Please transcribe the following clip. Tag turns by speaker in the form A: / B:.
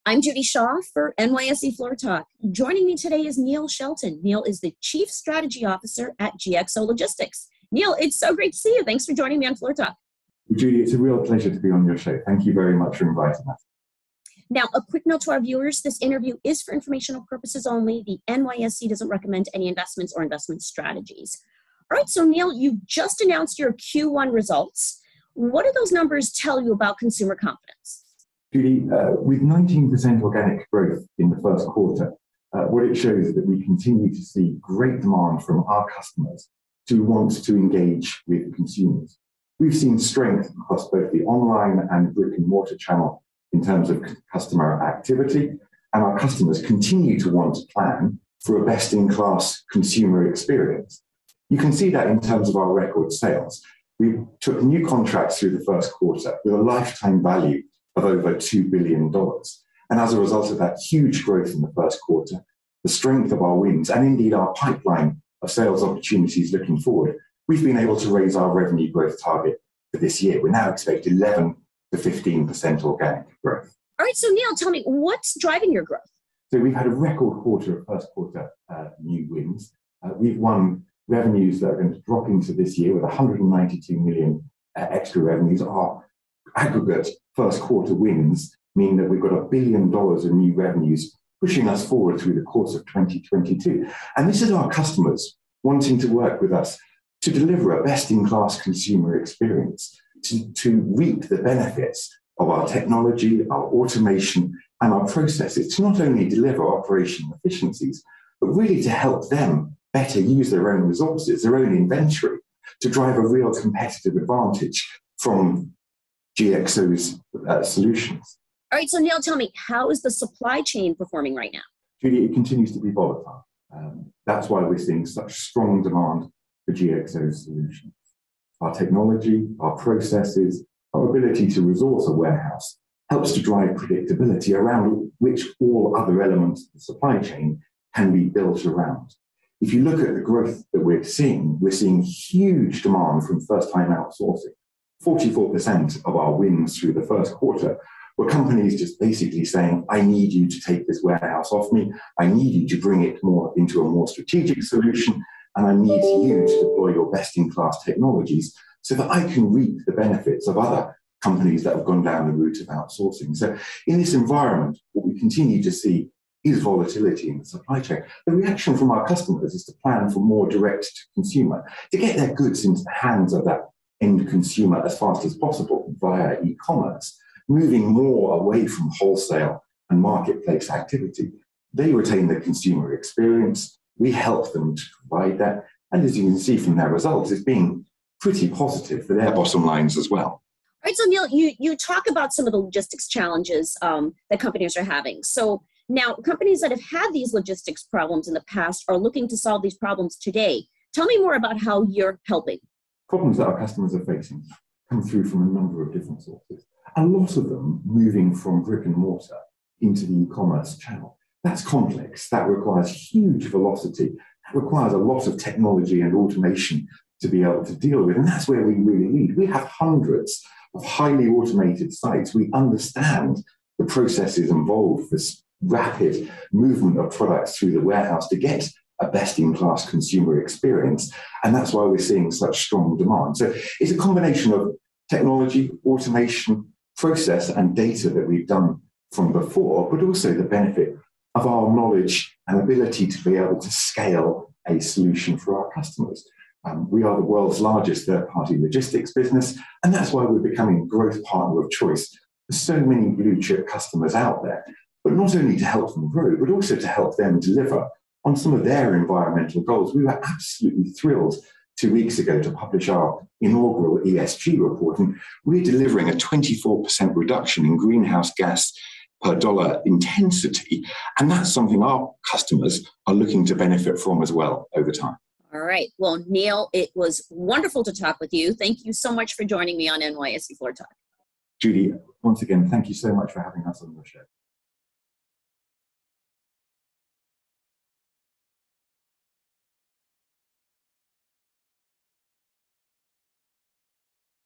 A: I'm Judy Shaw for NYSE Floor Talk. Joining me today is Neil Shelton. Neil is the Chief Strategy Officer at GXO Logistics. Neil, it's so great to see you. Thanks for joining me on Floor Talk.
B: Judy, it's a real pleasure to be on your show. Thank you very much for inviting us.
A: Now, a quick note to our viewers, this interview is for informational purposes only. The NYSE doesn't recommend any investments or investment strategies. All right, so Neil, you just announced your Q1 results. What do those numbers tell you about consumer confidence?
B: Judy, with 19% organic growth in the first quarter, what it shows is that we continue to see great demand from our customers to want to engage with consumers. We've seen strength across both the online and brick and mortar channel in terms of customer activity, and our customers continue to want to plan for a best-in-class consumer experience. You can see that in terms of our record sales. We took new contracts through the first quarter with a lifetime value of over $2 billion. And as a result of that huge growth in the first quarter, the strength of our wins, and indeed our pipeline of sales opportunities looking forward, we've been able to raise our revenue growth target for this year. We now expect 11 to 15% organic growth.
A: All right, so Neil, tell me, what's driving your growth?
B: So we've had a record quarter of first quarter new wins. We've won revenues that are going to drop into this year with 192 million extra revenues. Our aggregate first quarter wins mean that we've got $1 billion of new revenues pushing us forward through the course of 2022. And this is our customers wanting to work with us to deliver a best-in-class consumer experience, to reap the benefits of our technology, our automation, and our processes, to not only deliver operational efficiencies, but really to help them better use their own resources, their own inventory, to drive a real competitive advantage from GXO's solutions.
A: All right, so Neil, tell me, how is the supply chain performing right now?
B: Judy, it continues to be volatile. That's why we're seeing such strong demand for GXO's solutions. Our technology, our processes, our ability to resource a warehouse helps to drive predictability around which all other elements of the supply chain can be built around. If you look at the growth that we're seeing huge demand from first-time outsourcing. 44% of our wins through the first quarter were companies just basically saying, I need you to take this warehouse off me. I need you to bring it more into a more strategic solution. And I need you to deploy your best-in-class technologies so that I can reap the benefits of other companies that have gone down the route of outsourcing. So in this environment, what we continue to see is volatility in the supply chain. The reaction from our customers is to plan for more direct to consumer, to get their goods into the hands of that end consumer as fast as possible via e-commerce, moving more away from wholesale and marketplace activity. They retain the consumer experience. We help them to provide that. And as you can see from their results, it's being pretty positive for their bottom lines as well.
A: All right, so Neil, you talk about some of the logistics challenges that companies are having. So now companies that have had these logistics problems in the past are looking to solve these problems today. Tell me more about how you're helping.
B: Problems that our customers are facing come through from a number of different sources. A lot of them moving from brick and mortar into the e-commerce channel. That's complex. That requires huge velocity. That requires a lot of technology and automation to be able to deal with. And that's where we really lead. We have hundreds of highly automated sites. We understand the processes involved, this rapid movement of products through the warehouse to get a best-in-class consumer experience. And that's why we're seeing such strong demand. So it's a combination of technology, automation, process, and data that we've done from before, but also the benefit of our knowledge and ability to be able to scale a solution for our customers. We are the world's largest third-party logistics business, and that's why we're becoming a growth partner of choice for so many blue-chip customers out there, but not only to help them grow, but also to help them deliver on some of their environmental goals. We were absolutely thrilled 2 weeks ago to publish our inaugural ESG report, and we're delivering a 24% reduction in greenhouse gas per dollar intensity, and that's something our customers are looking to benefit from as well over time.
A: All right. Well, Neil, it was wonderful to talk with you. Thank you so much for joining me on NYSE Floor Talk.
B: Judy, once again, thank you so much for having us on your show.